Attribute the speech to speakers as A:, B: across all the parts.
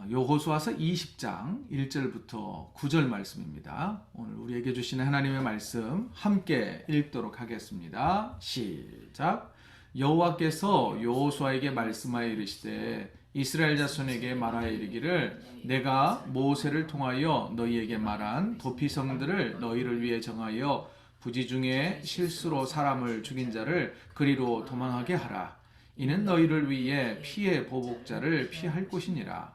A: 여호수아서 20장 1절부터 9절 말씀입니다. 오늘 우리에게 주시는 하나님의 말씀 함께 읽도록 하겠습니다. 시작. 여호와께서 여호수아에게 말씀하여 이르시되 이스라엘 자손에게 말하여 이르기를 내가 모세를 통하여 너희에게 말한 도피성들을 너희를 위해 정하여 부지 중에 실수로 사람을 죽인 자를 그리로 도망하게 하라. 이는 너희를 위해 피의 보복자를 피할 곳이니라.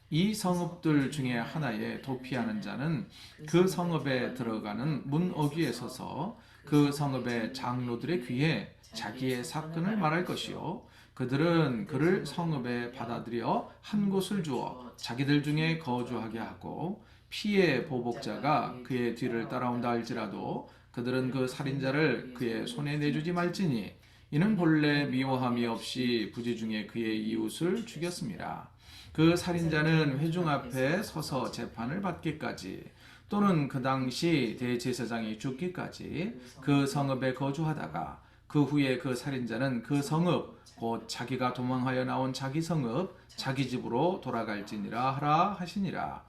A: 이 성읍들 중에 하나에 도피하는 자는 그 성읍에 들어가는 문 어귀에 서서 그 성읍의 장로들의 귀에 자기의 사건을 말할 것이요 그들은 그를 성읍에 받아들여 한 곳을 주어 자기들 중에 거주하게 하고 피의 보복자가 그의 뒤를 따라온다 할지라도 그들은 그 살인자를 그의 손에 내주지 말지니 이는 본래 미워함이 없이 부지 중에 그의 이웃을 죽였습니다. 그 살인자는 회중 앞에 서서 재판을 받기까지 또는 그 당시 대제사장이 죽기까지 그 성읍에 거주하다가 그 후에 그 살인자는 그 성읍 곧 자기가 도망하여 나온 자기 성읍 자기 집으로 돌아갈지니라 하라 하시니라.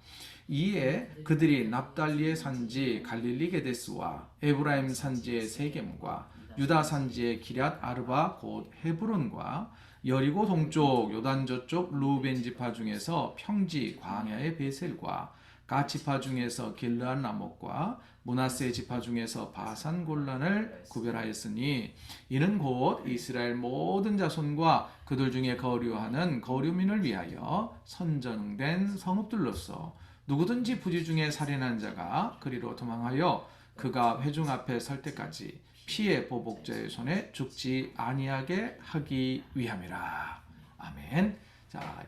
A: 이에 그들이 납달리의 산지 갈릴리 게데스와 에브라임 산지의 세겜과 유다 산지의 기럇 아르바 곧 헤브론과 여리고 동쪽 요단 저쪽 루벤 지파 중에서 평지 광야의 베셀과 갓 지파 중에서 길르앗 라못과 므낫세 지파 중에서 바산 골란을 구별하였으니 이는 곧 이스라엘 모든 자손과 그들 중에 거류하는 거류민을 위하여 선정된 성읍들로서 누구든지 부지 중에 살인한 자가 그리로 도망하여 그가 회중 앞에 설 때까지 피의 보복자의 손에 죽지 아니하게 하기 위함이라. 아멘. 자,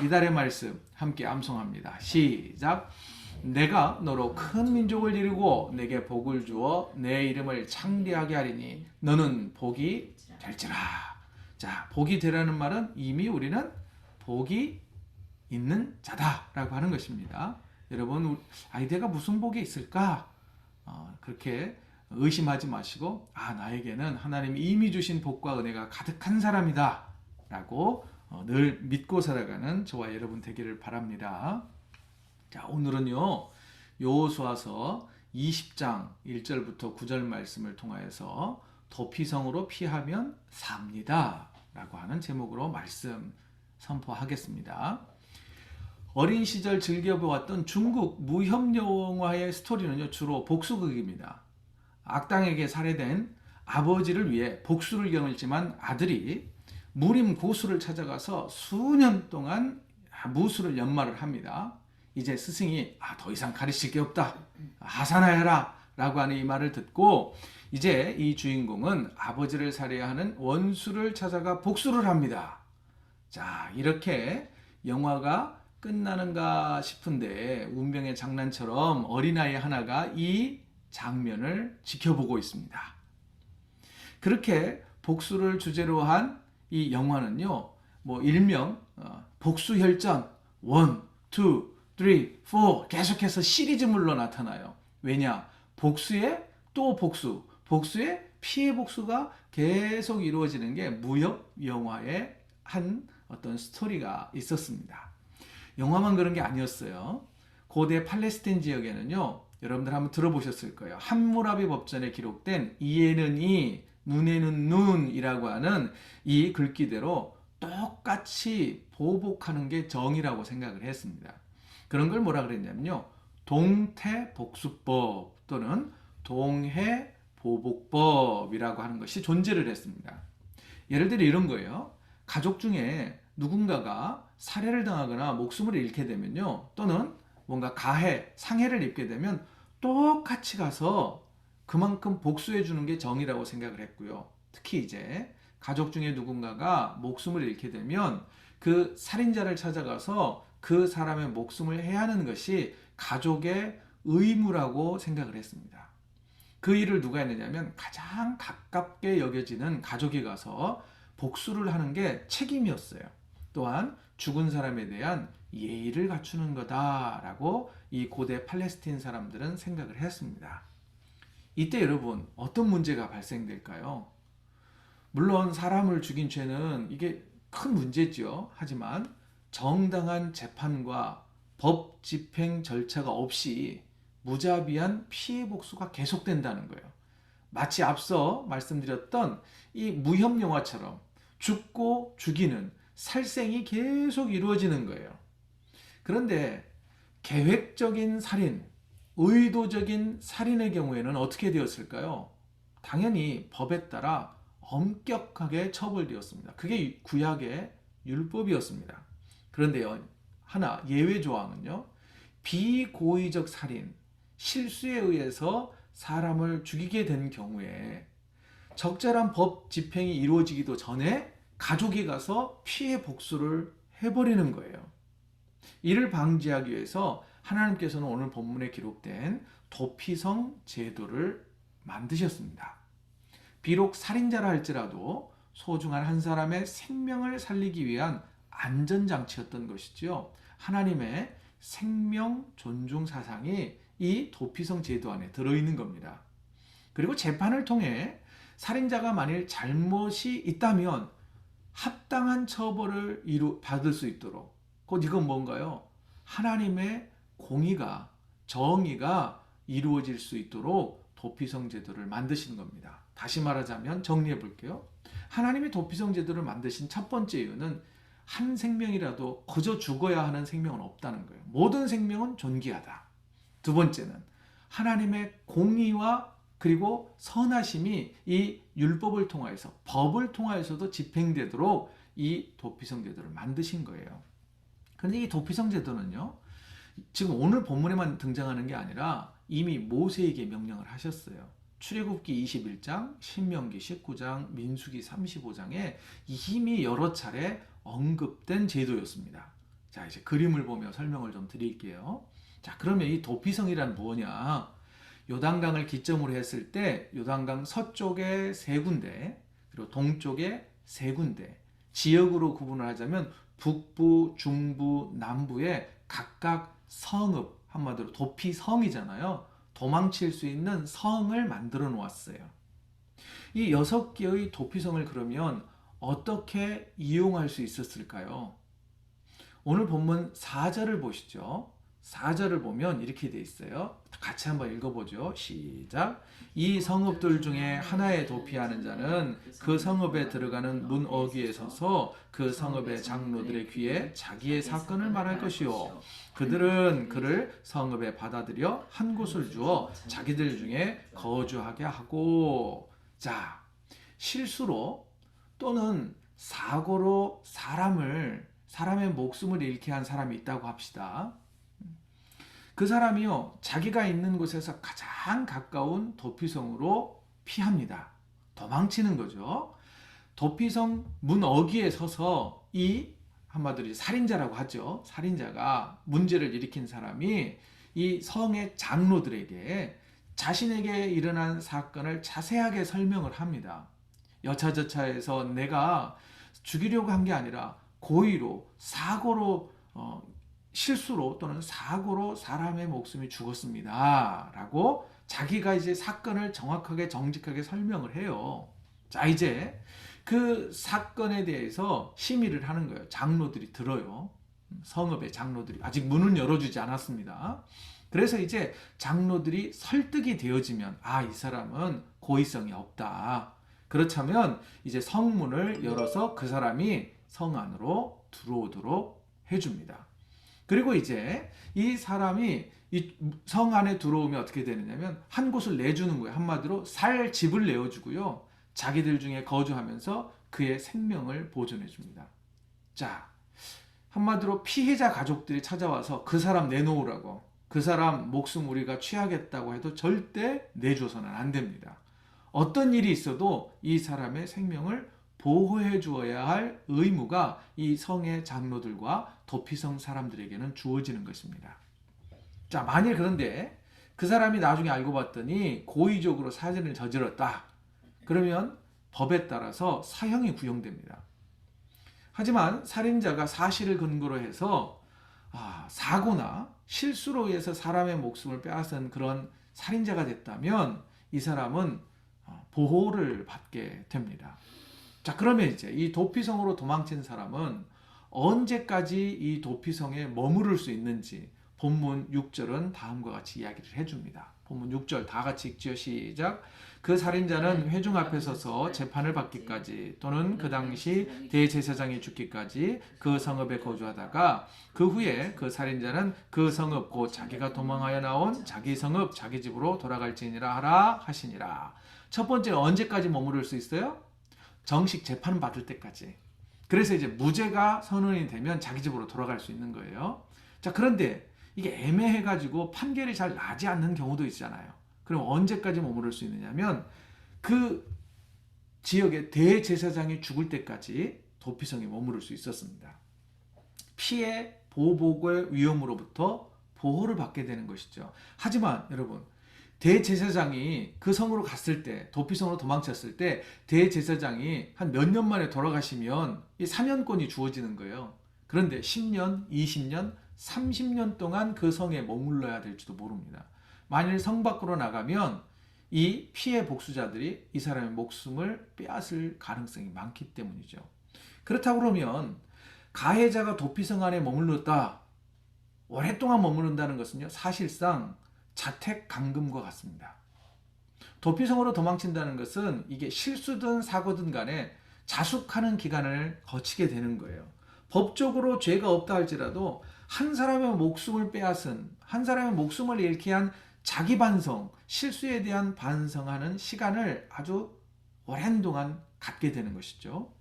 A: 이달의 말씀 함께 암송합니다. 시작. 내가 너로 큰 민족을 이루고 내게 복을 주어 내 이름을 창대하게 하리니 너는 복이 될지라. 자, 복이 되라는 말은 이미 우리는 복이 있는 자다라고 하는 것입니다. 여러분, 내가 무슨 복이 있을까? 그렇게 의심하지 마시고 나에게는 하나님이 이미 주신 복과 은혜가 가득한 사람이다 라고 늘 믿고 살아가는 저와 여러분 되기를 바랍니다. 자, 오늘은요 여호수아서 20장 1절부터 9절 말씀을 통하여서 도피성으로 피하면 삽니다 라고 하는 제목으로 말씀 선포하겠습니다. 어린 시절 즐겨보았던 중국 무협 영화의 스토리는요 주로 복수극입니다. 악당에게 살해된 아버지를 위해 복수를 겨눴지만 아들이 무림 고수를 찾아가서 수년 동안 무술을 연마를 합니다. 이제 스승이 더 이상 가르칠 게 없다. 하산하여라 라고 하는 이 말을 듣고 이제 이 주인공은 아버지를 살해하는 원수를 찾아가 복수를 합니다. 자, 이렇게 영화가 끝나는가 싶은데 운명의 장난처럼 어린아이 하나가 이 장면을 지켜보고 있습니다. 그렇게 복수를 주제로 한 이 영화는요, 일명 복수혈전 1, 2, 3, 4 계속해서 시리즈물로 나타나요. 왜냐? 복수에 또 복수, 복수에 피해 복수가 계속 이루어지는 게 무협 영화의 한 어떤 스토리가 있었습니다. 영화만 그런 게 아니었어요. 고대 팔레스타인 지역에는요, 여러분들 한번 들어보셨을 거예요. 함무라비 법전에 기록된 이에는 이, 눈에는 눈이라고 하는 이 글귀대로 똑같이 보복하는 게 정의라고 생각을 했습니다. 그런 걸 뭐라 그랬냐면요. 동태복수법 또는 동해보복법이라고 하는 것이 존재를 했습니다. 예를 들어 이런 거예요. 가족 중에 누군가가 살해를 당하거나 목숨을 잃게 되면요. 또는 뭔가 가해, 상해를 입게 되면 똑같이 가서 그만큼 복수해 주는 게 정의라고 생각을 했고요. 특히 이제 가족 중에 누군가가 목숨을 잃게 되면 그 살인자를 찾아가서 그 사람의 목숨을 해야 하는 것이 가족의 의무라고 생각을 했습니다. 그 일을 누가 했느냐면 가장 가깝게 여겨지는 가족이 가서 복수를 하는 게 책임이었어요. 또한 죽은 사람에 대한 예의를 갖추는 거다라고 이 고대 팔레스타인 사람들은 생각을 했습니다. 이때 여러분 어떤 문제가 발생될까요? 물론 사람을 죽인 죄는 이게 큰 문제죠. 하지만 정당한 재판과 법 집행 절차가 없이 무자비한 피해 복수가 계속된다는 거예요. 마치 앞서 말씀드렸던 이 무협 영화처럼 죽고 죽이는 살생이 계속 이루어지는 거예요. 그런데 계획적인 살인, 의도적인 살인의 경우에는 어떻게 되었을까요? 당연히 법에 따라 엄격하게 처벌되었습니다. 그게 구약의 율법이었습니다. 그런데요, 하나 예외 조항은요, 비고의적 살인, 실수에 의해서 사람을 죽이게 된 경우에 적절한 법 집행이 이루어지기도 전에 가족이 가서 피해 복수를 해버리는 거예요. 이를 방지하기 위해서 하나님께서는 오늘 본문에 기록된 도피성 제도를 만드셨습니다. 비록 살인자라 할지라도 소중한 한 사람의 생명을 살리기 위한 안전장치였던 것이지요. 하나님의 생명 존중 사상이 이 도피성 제도 안에 들어있는 겁니다. 그리고 재판을 통해 살인자가 만일 잘못이 있다면 합당한 처벌을 받을 수 있도록, 곧 이건 뭔가요? 하나님의 공의가, 정의가 이루어질 수 있도록 도피성 제도를 만드신 겁니다. 다시 말하자면 정리해 볼게요. 하나님이 도피성 제도를 만드신 첫 번째 이유는 한 생명이라도 거저 죽어야 하는 생명은 없다는 거예요. 모든 생명은 존귀하다. 두 번째는 하나님의 공의와 그리고 선하심이 이 율법을 통하여서, 법을 통하여서도 집행되도록 이 도피성 제도를 만드신 거예요. 그런데 이 도피성 제도는요, 지금 오늘 본문에만 등장하는 게 아니라 이미 모세에게 명령을 하셨어요. 출애굽기 21장, 신명기 19장, 민수기 35장에 이미 여러 차례 언급된 제도였습니다. 자, 이제 그림을 보며 설명을 좀 드릴게요. 자, 그러면 이 도피성이란 뭐냐? 요단강을 기점으로 했을 때 요단강 서쪽에 세 군데, 그리고 동쪽에 세 군데, 지역으로 구분을 하자면 북부, 중부, 남부에 각각 성읍, 한마디로 도피성이잖아요. 도망칠 수 있는 성을 만들어 놓았어요. 이 6개의 도피성을 그러면 어떻게 이용할 수 있었을까요? 오늘 본문 4절을 보시죠. 4절을 보면 이렇게 돼 있어요. 같이 한번 읽어보죠. 시작. 이 성읍들 중에 하나에 도피하는 자는 그 성읍에 들어가는 문 어귀에 서서 그 성읍의 장로들의 귀에 자기의 사건을 말할 것이요. 그들은 그를 성읍에 받아들여 한 곳을 주어 자기들 중에 거주하게 하고. 자, 실수로 또는 사고로 사람의 목숨을 잃게 한 사람이 있다고 합시다. 그 사람이요, 자기가 있는 곳에서 가장 가까운 도피성으로 피합니다. 도망치는 거죠. 도피성 문 어귀에 서서 이 한마디로 살인자라고 하죠. 살인자가, 문제를 일으킨 사람이 이 성의 장로들에게 자신에게 일어난 사건을 자세하게 설명을 합니다. 여차저차해서 내가 죽이려고 한 게 아니라 고의로, 사고로, 실수로 또는 사고로 사람의 목숨이 죽었습니다. 라고 자기가 이제 사건을 정확하게 정직하게 설명을 해요. 자, 이제 그 사건에 대해서 심의를 하는 거예요. 장로들이 들어요. 성읍의 장로들이 아직 문은 열어주지 않았습니다. 그래서 이제 장로들이 설득이 되어지면, 아, 이 사람은 고의성이 없다. 그렇다면 이제 성문을 열어서 그 사람이 성 안으로 들어오도록 해줍니다. 그리고 이제 이 사람이 이 성 안에 들어오면 어떻게 되느냐면 한 곳을 내주는 거예요. 한마디로 살 집을 내어주고요. 자기들 중에 거주하면서 그의 생명을 보존해 줍니다. 자, 한마디로 피해자 가족들이 찾아와서 그 사람 내놓으라고, 그 사람 목숨 우리가 취하겠다고 해도 절대 내줘서는 안 됩니다. 어떤 일이 있어도 이 사람의 생명을 보호해 주어야 할 의무가 이 성의 장로들과 도피성 사람들에게는 주어지는 것입니다. 자, 만일 그런데 그 사람이 나중에 알고 봤더니 고의적으로 살인을 저질렀다. 그러면 법에 따라서 사형이 구형됩니다. 하지만 살인자가 사실을 근거로 해서 사고나 실수로 의해서 사람의 목숨을 빼앗은 그런 살인자가 됐다면 이 사람은 보호를 받게 됩니다. 자, 그러면 이제 이 도피성으로 도망친 사람은 언제까지 이 도피성에 머무를 수 있는지 본문 6절은 다음과 같이 이야기를 해줍니다. 본문 6절 다 같이 읽지요. 시작. 그 살인자는 회중 앞에 서서 재판을 받기까지 또는 그 당시 대제사장이 죽기까지 그 성읍에 거주하다가 그 후에 그 살인자는 그 성읍 곧 자기가 도망하여 나온 자기 성읍 자기 집으로 돌아갈지니라 하라 하시니라. 첫 번째, 언제까지 머무를 수 있어요? 정식 재판 받을 때까지. 그래서 이제 무죄가 선언이 되면 자기 집으로 돌아갈 수 있는 거예요. 자, 그런데 이게 애매해가지고 판결이 잘 나지 않는 경우도 있잖아요. 그럼 언제까지 머무를 수 있느냐면 그 지역의 대제사장이 죽을 때까지 도피성에 머무를 수 있었습니다. 피해 보복의 위험으로부터 보호를 받게 되는 것이죠. 하지만 여러분, 대제사장이 그 성으로 갔을 때, 도피성으로 도망쳤을 때 대제사장이 한 몇 년 만에 돌아가시면 이 사면권이 주어지는 거예요. 그런데 10년, 20년, 30년 동안 그 성에 머물러야 될지도 모릅니다. 만일 성 밖으로 나가면 이 피해 복수자들이 이 사람의 목숨을 빼앗을 가능성이 많기 때문이죠. 그렇다고 그러면 가해자가 도피성 안에 머물렀다, 오랫동안 머무른다는 것은요, 사실상 자택 감금과 같습니다. 도피성으로 도망친다는 것은 이게 실수든 사고든 간에 자숙하는 기간을 거치게 되는 거예요. 법적으로 죄가 없다 할지라도 한 사람의 목숨을 빼앗은, 한 사람의 목숨을 잃게 한 자기 반성, 실수에 대한 반성하는 시간을 아주 오랜 동안 갖게 되는 것이죠.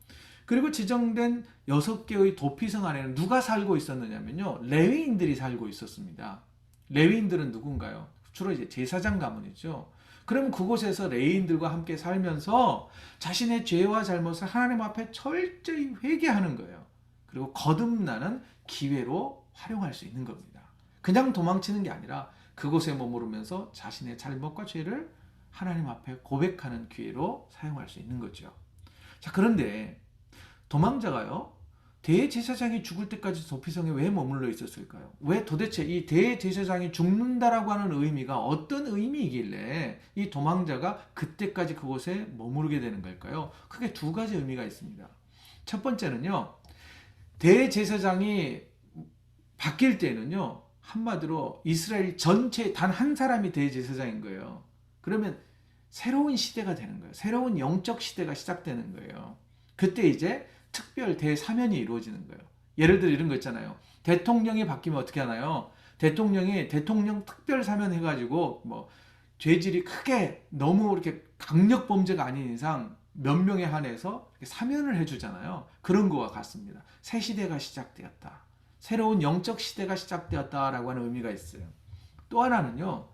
A: 그리고 지정된 6개의 도피성 안에는 누가 살고 있었느냐면요, 레위인들이 살고 있었습니다. 레위인들은 누군가요? 주로 이제 제사장 가문이죠. 그러면 그곳에서 레위인들과 함께 살면서 자신의 죄와 잘못을 하나님 앞에 철저히 회개하는 거예요. 그리고 거듭나는 기회로 활용할 수 있는 겁니다. 그냥 도망치는 게 아니라 그곳에 머무르면서 자신의 잘못과 죄를 하나님 앞에 고백하는 기회로 사용할 수 있는 거죠. 자, 그런데 도망자가요, 대제사장이 죽을 때까지 도피성에 왜 머물러 있었을까요? 왜 도대체 이 대제사장이 죽는다라고 하는 의미가 어떤 의미이길래 이 도망자가 그때까지 그곳에 머무르게 되는 걸까요? 크게 두 가지 의미가 있습니다. 첫 번째는요, 대제사장이 바뀔 때는요, 한마디로 이스라엘 전체 단 한 사람이 대제사장인 거예요. 그러면 새로운 시대가 되는 거예요. 새로운 영적 시대가 시작되는 거예요. 그때 이제 특별 대사면이 이루어지는 거예요. 예를 들어 이런 거 있잖아요. 대통령이 바뀌면 어떻게 하나요? 대통령이 대통령 특별 사면 해가지고 뭐 죄질이 크게 너무 이렇게 강력 범죄가 아닌 이상 몇 명에 한해서 사면을 해주잖아요. 그런 거와 같습니다. 새 시대가 시작되었다. 새로운 영적 시대가 시작되었다라고 하는 의미가 있어요. 또 하나는요,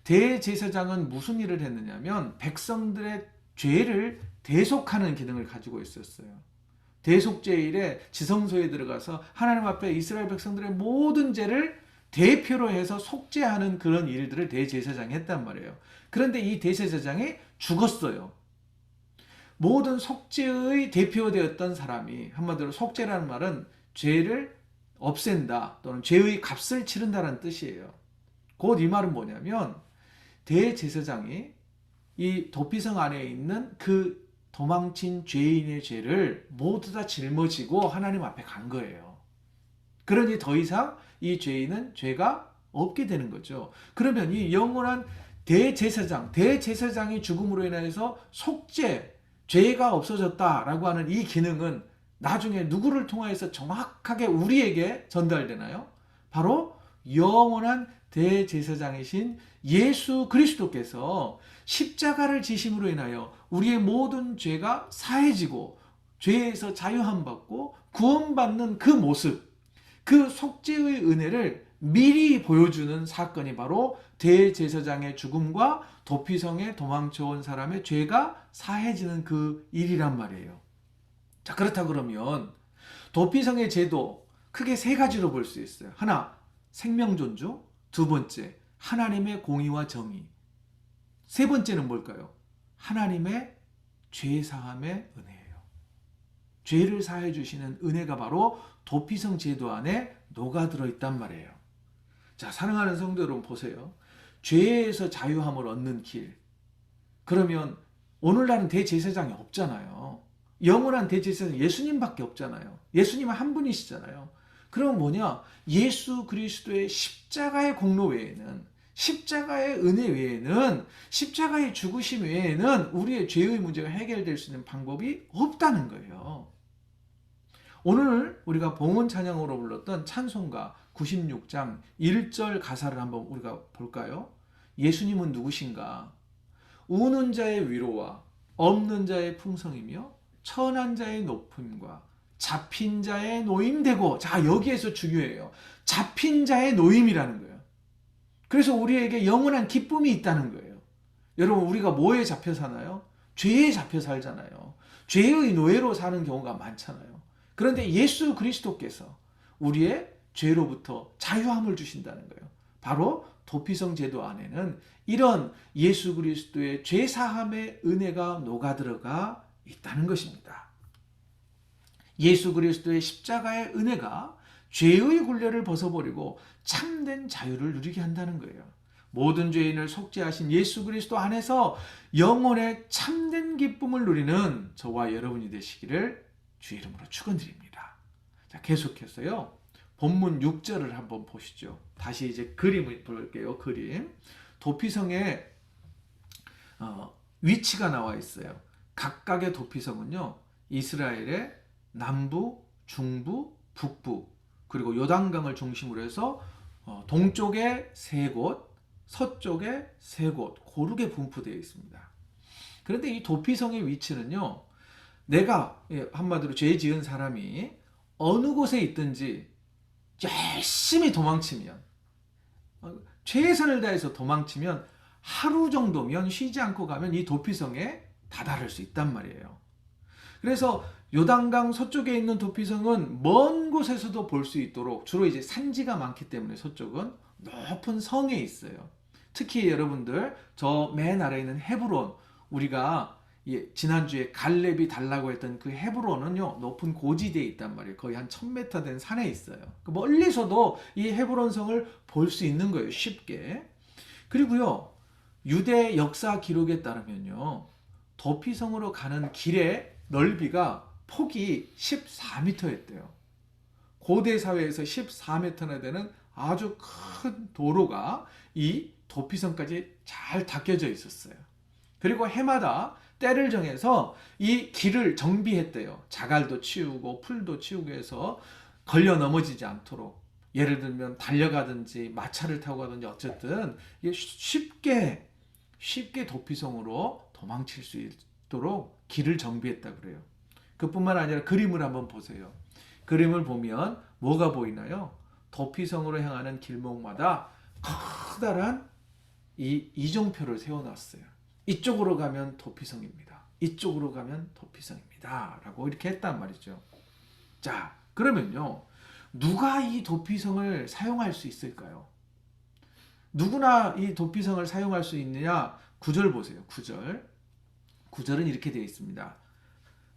A: 대제사장은 무슨 일을 했느냐면 백성들의 죄를 대속하는 기능을 가지고 있었어요. 대속죄일에 지성소에 들어가서 하나님 앞에 이스라엘 백성들의 모든 죄를 대표로 해서 속죄하는 그런 일들을 대제사장이 했단 말이에요. 그런데 이 대제사장이 죽었어요. 모든 속죄의 대표되었던 사람이, 한마디로 속죄라는 말은 죄를 없앤다 또는 죄의 값을 치른다는 뜻이에요. 곧 이 말은 뭐냐면 대제사장이 이 도피성 안에 있는 그 도망친 죄인의 죄를 모두 다 짊어지고 하나님 앞에 간 거예요. 그러니 더 이상 이 죄인은 죄가 없게 되는 거죠. 그러면 이 영원한 대제사장이 죽음으로 인해서 속죄, 죄가 없어졌다라고 하는 이 기능은 나중에 누구를 통하여서 정확하게 우리에게 전달되나요? 바로 영원한 대제사장이신 예수 그리스도께서 십자가를 지심으로 인하여 우리의 모든 죄가 사해지고 죄에서 자유함 받고 구원받는 그 모습, 그 속죄의 은혜를 미리 보여주는 사건이 바로 대제사장의 죽음과 도피성에 도망쳐온 사람의 죄가 사해지는 그 일이란 말이에요. 자, 그렇다 그러면 도피성의 제도 크게 세 가지로 볼 수 있어요. 하나, 생명 존중. 두 번째, 하나님의 공의와 정의. 세 번째는 뭘까요? 하나님의 죄 사함의 은혜예요. 죄를 사해 주시는 은혜가 바로 도피성 제도 안에 녹아들어 있단 말이에요. 자, 사랑하는 성도 여러분 보세요. 죄에서 자유함을 얻는 길. 그러면 오늘날은 대제사장이 없잖아요. 영원한 대제사장은 예수님밖에 없잖아요. 예수님은 한 분이시잖아요. 그럼 뭐냐? 예수 그리스도의 십자가의 공로 외에는, 십자가의 은혜 외에는, 십자가의 죽으심 외에는 우리의 죄의 문제가 해결될 수 있는 방법이 없다는 거예요. 오늘 우리가 봉헌 찬양으로 불렀던 찬송가 96장 1절 가사를 한번 우리가 볼까요? 예수님은 누구신가? 우는 자의 위로와 없는 자의 풍성이며 천한 자의 높음과 잡힌 자의 노임되고, 자, 여기에서 중요해요. 잡힌 자의 노임이라는 거예요. 그래서 우리에게 영원한 기쁨이 있다는 거예요. 여러분, 우리가 뭐에 잡혀 사나요? 죄에 잡혀 살잖아요. 죄의 노예로 사는 경우가 많잖아요. 그런데 예수 그리스도께서 우리의 죄로부터 자유함을 주신다는 거예요. 바로 도피성 제도 안에는 이런 예수 그리스도의 죄사함의 은혜가 녹아들어가 있다는 것입니다. 예수 그리스도의 십자가의 은혜가 죄의 굴레를 벗어버리고 참된 자유를 누리게 한다는 거예요. 모든 죄인을 속죄하신 예수 그리스도 안에서 영혼의 참된 기쁨을 누리는 저와 여러분이 되시기를 주의 이름으로 축원드립니다. 자, 계속해서요. 본문 6절을 한번 보시죠. 다시 이제 그림을 볼게요. 그림. 도피성의 위치가 나와 있어요. 각각의 도피성은요, 이스라엘의 남부, 중부, 북부, 그리고 요단강을 중심으로 해서 동쪽에 3곳, 서쪽에 3곳 고르게 분포되어 있습니다. 그런데 이 도피성의 위치는요, 내가 한마디로 죄 지은 사람이 어느 곳에 있든지 열심히 도망치면, 최선을 다해서 도망치면 하루 정도면 쉬지 않고 가면 이 도피성에 다다를 수 있단 말이에요. 그래서 요단강 서쪽에 있는 도피성은 먼 곳에서도 볼 수 있도록, 주로 이제 산지가 많기 때문에 서쪽은 높은 성에 있어요. 특히 여러분들 저 맨 아래에 있는 헤브론, 우리가 지난주에 갈렙이 달라고 했던 그 헤브론은요, 높은 고지대에 있단 말이에요. 거의 한 1000m 된 산에 있어요. 멀리서도 이 헤브론 성을 볼 수 있는 거예요, 쉽게. 그리고요, 유대 역사 기록에 따르면요, 도피성으로 가는 길의 넓이가 폭이 14m였대요. 고대 사회에서 14m나 되는 아주 큰 도로가 이 도피성까지 잘 닦여져 있었어요. 그리고 해마다 때를 정해서 이 길을 정비했대요. 자갈도 치우고 풀도 치우고 해서 걸려 넘어지지 않도록. 예를 들면 달려가든지 마차를 타고 가든지 어쨌든 쉽게 도피성으로 도망칠 수 있도록 길을 정비했다 그래요. 그뿐만 아니라 그림을 한번 보세요. 그림을 보면 뭐가 보이나요? 도피성으로 향하는 길목마다 커다란 이 이정표를 세워놨어요. 이쪽으로 가면 도피성입니다. 이쪽으로 가면 도피성입니다. 라고 이렇게 했단 말이죠. 자, 그러면요, 누가 이 도피성을 사용할 수 있을까요? 누구나 이 도피성을 사용할 수 있느냐? 9절 보세요. 9절은 이렇게 되어 있습니다.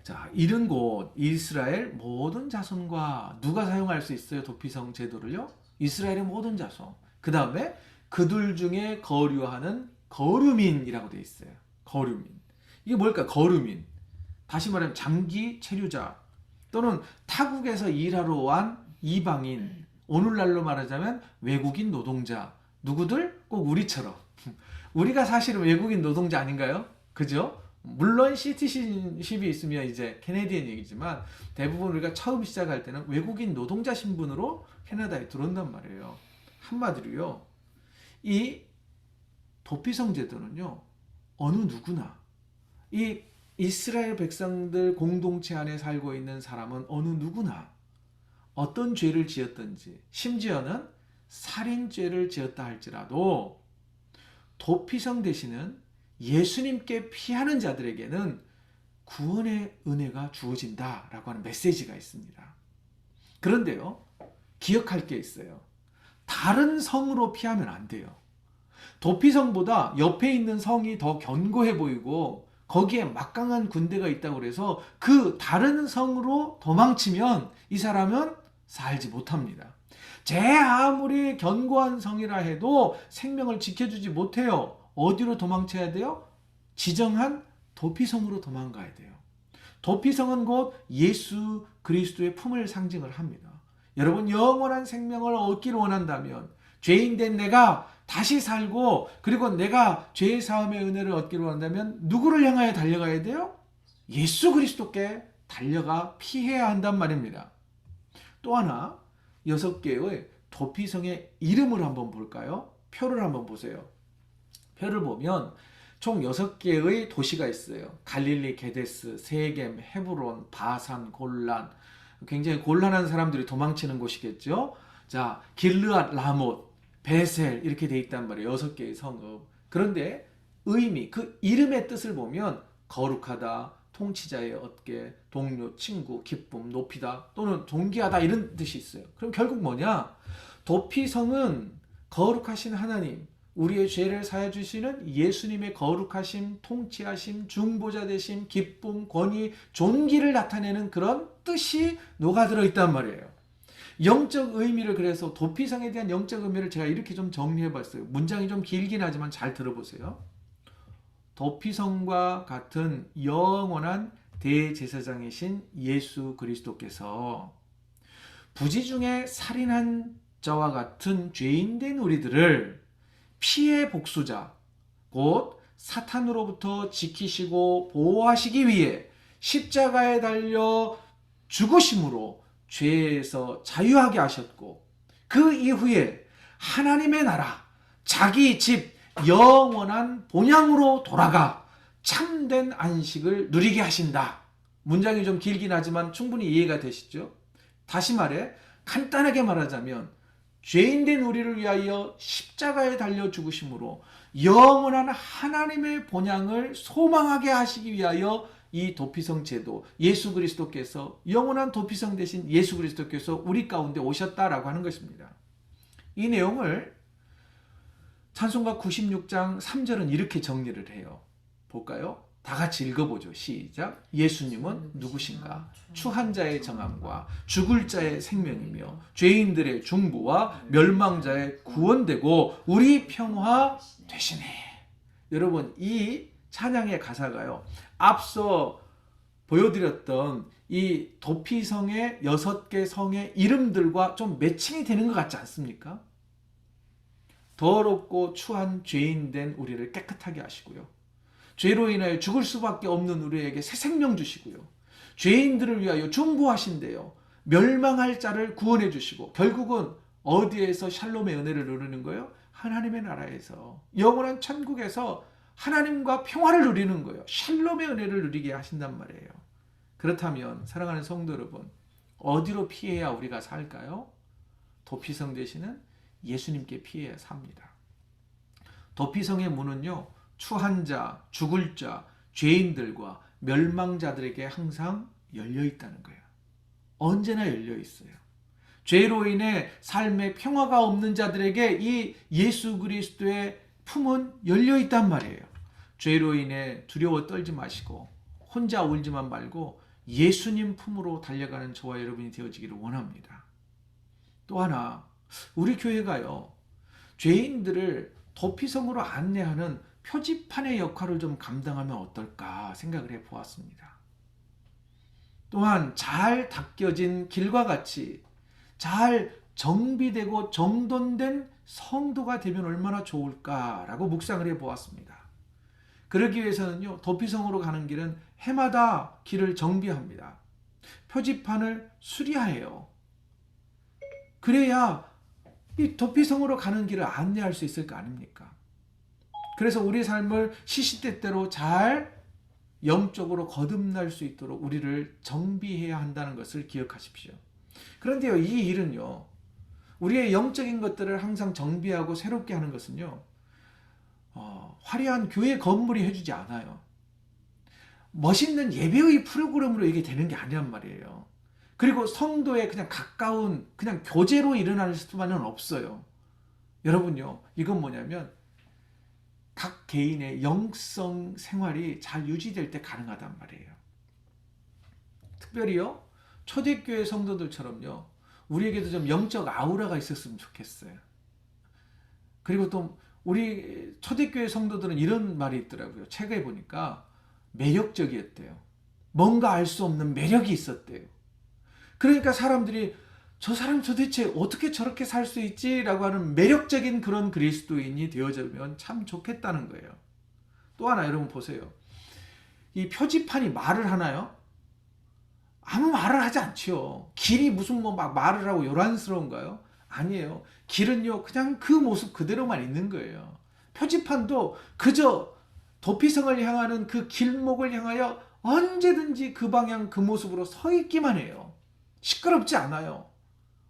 A: 자, 이른 곳 이스라엘 모든 자손과, 누가 사용할 수 있어요? 도피성 제도를요? 이스라엘의 모든 자손. 그 다음에 그들 중에 거류하는 거류민이라고 되어 있어요. 거류민. 이게 뭘까? 거류민. 다시 말하면 장기 체류자 또는 타국에서 일하러 온 이방인, 오늘날로 말하자면 외국인 노동자. 누구들? 꼭 우리처럼. 우리가 사실은 외국인 노동자 아닌가요? 그죠? 물론 시티즌십이 있으면 이제 캐네디언 얘기지만 대부분 우리가 처음 시작할 때는 외국인 노동자 신분으로 캐나다에 들어온단 말이에요. 한마디로요, 이 도피성 제도는요, 어느 누구나, 이 이스라엘 백성들 공동체 안에 살고 있는 사람은 어느 누구나 어떤 죄를 지었든지, 심지어는 살인죄를 지었다 할지라도 도피성 대신은 예수님께 피하는 자들에게는 구원의 은혜가 주어진다라고 하는 메시지가 있습니다. 그런데요, 기억할 게 있어요. 다른 성으로 피하면 안 돼요. 도피성보다 옆에 있는 성이 더 견고해 보이고 거기에 막강한 군대가 있다고 해서 그 다른 성으로 도망치면 이 사람은 살지 못합니다. 제 아무리 견고한 성이라 해도 생명을 지켜주지 못해요. 어디로 도망쳐야 돼요? 지정한 도피성으로 도망가야 돼요. 도피성은 곧 예수 그리스도의 품을 상징을 합니다. 여러분, 영원한 생명을 얻기를 원한다면, 죄인된 내가 다시 살고 그리고 내가 죄의 사함의 은혜를 얻기를 원한다면 누구를 향하여 달려가야 돼요? 예수 그리스도께 달려가 피해야 한단 말입니다. 또 하나, 6개의 도피성의 이름을 한번 볼까요? 표를 한번 보세요. 표를 보면 총 6개의 도시가 있어요. 갈릴리, 게데스, 세겜, 헤브론, 바산, 골란. 굉장히 곤란한 사람들이 도망치는 곳이겠죠. 자, 길르앗, 라못, 베셀 이렇게 돼 있단 말이에요. 6개의 성읍. 그런데 의미, 그 이름의 뜻을 보면 거룩하다, 통치자의 얻게, 동료, 친구, 기쁨, 높이다 또는 존귀하다 이런 뜻이 있어요. 그럼 결국 뭐냐? 도피성은 거룩하신 하나님, 우리의 죄를 사해 주시는 예수님의 거룩하심, 통치하심, 중보자 되심, 기쁨, 권위, 존귀를 나타내는 그런 뜻이 녹아들어 있단 말이에요. 영적 의미를, 그래서 도피성에 대한 영적 의미를 제가 이렇게 좀 정리해 봤어요. 문장이 좀 길긴 하지만 잘 들어보세요. 도피성과 같은 영원한 대제사장이신 예수 그리스도께서 부지 중에 살인한 자와 같은 죄인된 우리들을 피해 복수자, 곧 사탄으로부터 지키시고 보호하시기 위해 십자가에 달려 죽으심으로 죄에서 자유하게 하셨고, 그 이후에 하나님의 나라, 자기 집 영원한 본향으로 돌아가 참된 안식을 누리게 하신다. 문장이 좀 길긴 하지만 충분히 이해가 되시죠? 다시 말해, 간단하게 말하자면 죄인된 우리를 위하여 십자가에 달려 죽으심으로 영원한 하나님의 본향을 소망하게 하시기 위하여 이 도피성 제도, 예수 그리스도께서, 영원한 도피성 대신 예수 그리스도께서 우리 가운데 오셨다라고 하는 것입니다. 이 내용을 찬송가 96장 3절은 이렇게 정리를 해요. 볼까요? 다 같이 읽어보죠. 시작. 예수님은 누구신가? 추한 자의 정함과 죽을 자의 생명이며 죄인들의 중보와 멸망자의 구원되고 우리 평화 되시네. 여러분, 이 찬양의 가사가요, 앞서 보여드렸던 이 도피성의 6개 성의 이름들과 좀 매칭이 되는 것 같지 않습니까? 더럽고 추한 죄인된 우리를 깨끗하게 하시고요, 죄로 인하여 죽을 수밖에 없는 우리에게 새 생명 주시고요, 죄인들을 위하여 중보하신대요. 멸망할 자를 구원해 주시고, 결국은 어디에서 샬롬의 은혜를 누리는 거예요? 하나님의 나라에서, 영원한 천국에서 하나님과 평화를 누리는 거예요. 샬롬의 은혜를 누리게 하신단 말이에요. 그렇다면 사랑하는 성도 여러분, 어디로 피해야 우리가 살까요? 도피성 되시는 예수님께 피해야 삽니다. 도피성의 문은요, 추한 자, 죽을 자, 죄인들과 멸망자들에게 항상 열려 있다는 거예요. 언제나 열려 있어요. 죄로 인해 삶에 평화가 없는 자들에게 이 예수 그리스도의 품은 열려 있단 말이에요. 죄로 인해 두려워 떨지 마시고 혼자 울지만 말고 예수님 품으로 달려가는 저와 여러분이 되어지기를 원합니다. 또 하나, 우리 교회가요, 죄인들을 도피성으로 안내하는 표지판의 역할을 좀 감당하면 어떨까 생각을 해보았습니다. 또한 잘 닦여진 길과 같이 잘 정비되고 정돈된 성도가 되면 얼마나 좋을까라고 묵상을 해보았습니다. 그러기 위해서는요, 도피성으로 가는 길은 해마다 길을 정비합니다. 표지판을 수리해요. 그래야 이 도피성으로 가는 길을 안내할 수 있을 거 아닙니까? 그래서 우리 삶을 시시때때로 잘 영적으로 거듭날 수 있도록 우리를 정비해야 한다는 것을 기억하십시오. 그런데요, 이 일은요, 우리의 영적인 것들을 항상 정비하고 새롭게 하는 것은요, 화려한 교회 건물이 해주지 않아요. 멋있는 예배의 프로그램으로 이게 되는 게 아니란 말이에요. 그리고 성도의 그냥 가까운 그냥 교제로 일어날 수만은 없어요. 여러분요, 이건 뭐냐면 각 개인의 영성 생활이 잘 유지될 때 가능하단 말이에요. 특별히요, 초대교회 성도들처럼요, 우리에게도 좀 영적 아우라가 있었으면 좋겠어요. 그리고 또 우리 초대교회 성도들은 이런 말이 있더라고요. 책에 보니까 매력적이었대요. 뭔가 알 수 없는 매력이 있었대요. 그러니까 사람들이 저 사람 도대체 어떻게 저렇게 살 수 있지라고 하는 매력적인 그런 그리스도인이 되어지면 참 좋겠다는 거예요. 또 하나 여러분 보세요. 이 표지판이 말을 하나요? 아무 말을 하지 않죠. 길이 무슨 뭐 막 말을 하고 요란스러운가요? 아니에요. 길은요 그냥 그 모습 그대로만 있는 거예요. 표지판도 그저 도피성을 향하는 그 길목을 향하여 언제든지 그 방향 그 모습으로 서 있기만 해요. 시끄럽지 않아요.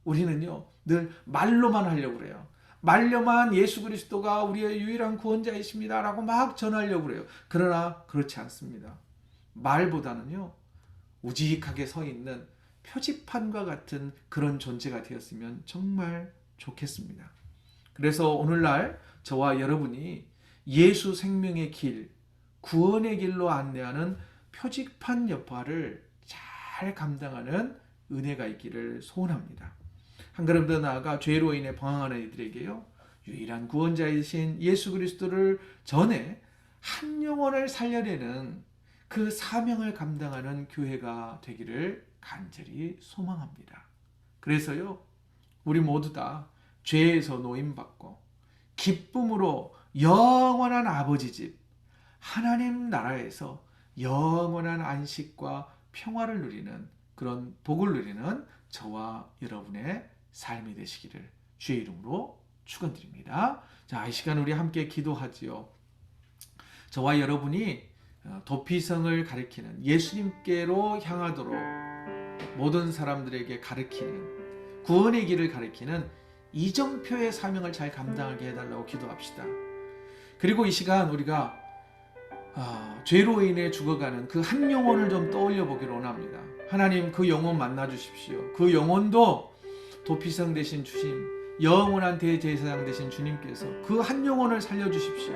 A: 우리는요 늘 말로만 하려고 그래요. 말로만 예수 그리스도가 우리의 유일한 구원자이십니다 라고 막 전하려고 그래요. 그러나 그렇지 않습니다. 말보다는요 우직하게 서 있는 표지판과 같은 그런 존재가 되었으면 정말 좋겠습니다. 그래서 오늘날 저와 여러분이 예수 생명의 길, 구원의 길로 안내하는 표지판 역할을 잘 감당하는 은혜가 있기를 소원합니다. 한 걸음 더 나아가 죄로 인해 방황하는 이들에게요 유일한 구원자이신 예수 그리스도를 전해 한 영혼을 살려내는 그 사명을 감당하는 교회가 되기를 간절히 소망합니다. 그래서요 우리 모두 다 죄에서 노임받고 기쁨으로 영원한 아버지 집 하나님 나라에서 영원한 안식과 평화를 누리는 그런 복을 누리는 저와 여러분의 삶이 되시기를 주의 이름으로 축원드립니다. 자, 이 시간 우리 함께 기도하지요. 저와 여러분이 도피성을 가리키는 예수님께로 향하도록 모든 사람들에게 가르치는 구원의 길을 가리키는 이정표의 사명을 잘 감당하게 해달라고 기도합시다. 그리고 이 시간 우리가 죄로 인해 죽어가는 그 한 영혼을 좀 떠올려 보기를 원합니다. 하나님 그 영혼 만나 주십시오. 그 영혼도 도피성 되신 주님, 영원한 대제사장 되신 주님께서 그 한 영혼을 살려주십시오.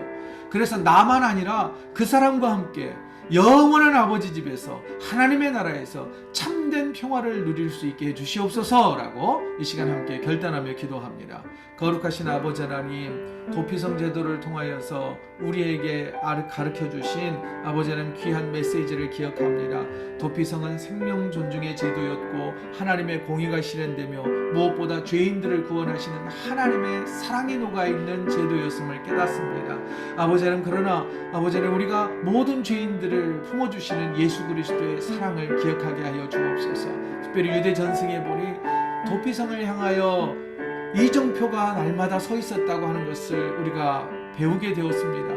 A: 그래서 나만 아니라 그 사람과 함께 영원한 아버지 집에서 하나님의 나라에서 참된 평화를 누릴 수 있게 해주시옵소서라고 이 시간 함께 결단하며 기도합니다. 거룩하신 아버지 하나님, 도피성 제도를 통하여서 우리에게 가르쳐 주신 아버지 하나님 귀한 메시지를 기억합니다. 도피성은 생명 존중의 제도였고 하나님의 공의가 실현되며 무엇보다 죄인들을 구원하시는 하나님의 사랑이 녹아있는 제도였음을 깨닫습니다. 아버지 하나님, 그러나 아버지 하나님 우리가 모든 죄인들을 품어주시는 예수 그리스도의 사랑을 기억하게 하여 주옵소서. 특별히 유대 전승에 보니 도피성을 향하여 이정표가 날마다 서 있었다고 하는 것을 우리가 배우게 되었습니다.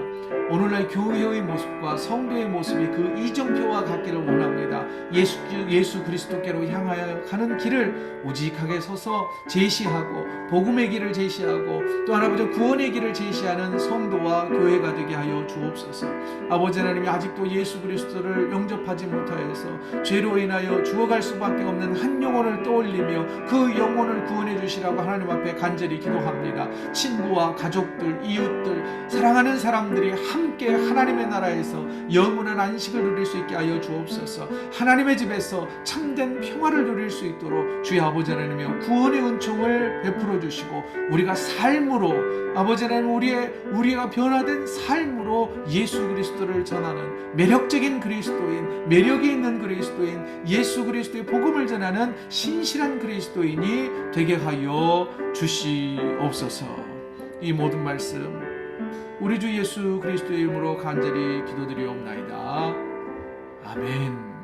A: 오늘날 교회의 모습과 성도의 모습이 그 이정표와 같기를 원합니다. 예수 그리스도께로 향하여 가는 길을 우직하게 서서 제시하고 복음의 길을 제시하고 또 아버지 구원의 길을 제시하는 성도와 교회가 되게 하여 주옵소서. 아버지 하나님이 아직도 예수 그리스도를 영접하지 못하여서 죄로 인하여 죽어갈 수밖에 없는 한 영혼을 떠올리며 그 영혼을 구원해 주시라고 하나님 앞에 간절히 기도합니다. 친구와 가족들, 이웃들, 사랑하는 사람들이 함께 하나님의 나라에서 영원한 안식을 누릴 수 있게 하여 주옵소서. 하나님의 집에서 참된 평화를 누릴 수 있도록 주의 아버지 하나님의 구원의 은총을 베풀어 주시고 우리가 삶으로 아버지 하나님 우리가 변화된 삶으로 예수 그리스도를 전하는 매력적인 그리스도인, 매력이 있는 그리스도인, 예수 그리스도의 복음을 전하는 신실한 그리스도인이 되게 하여 주시옵소서. 이 모든 말씀 우리 주 예수 그리스도의 이름으로 간절히 기도드리옵나이다. 아멘.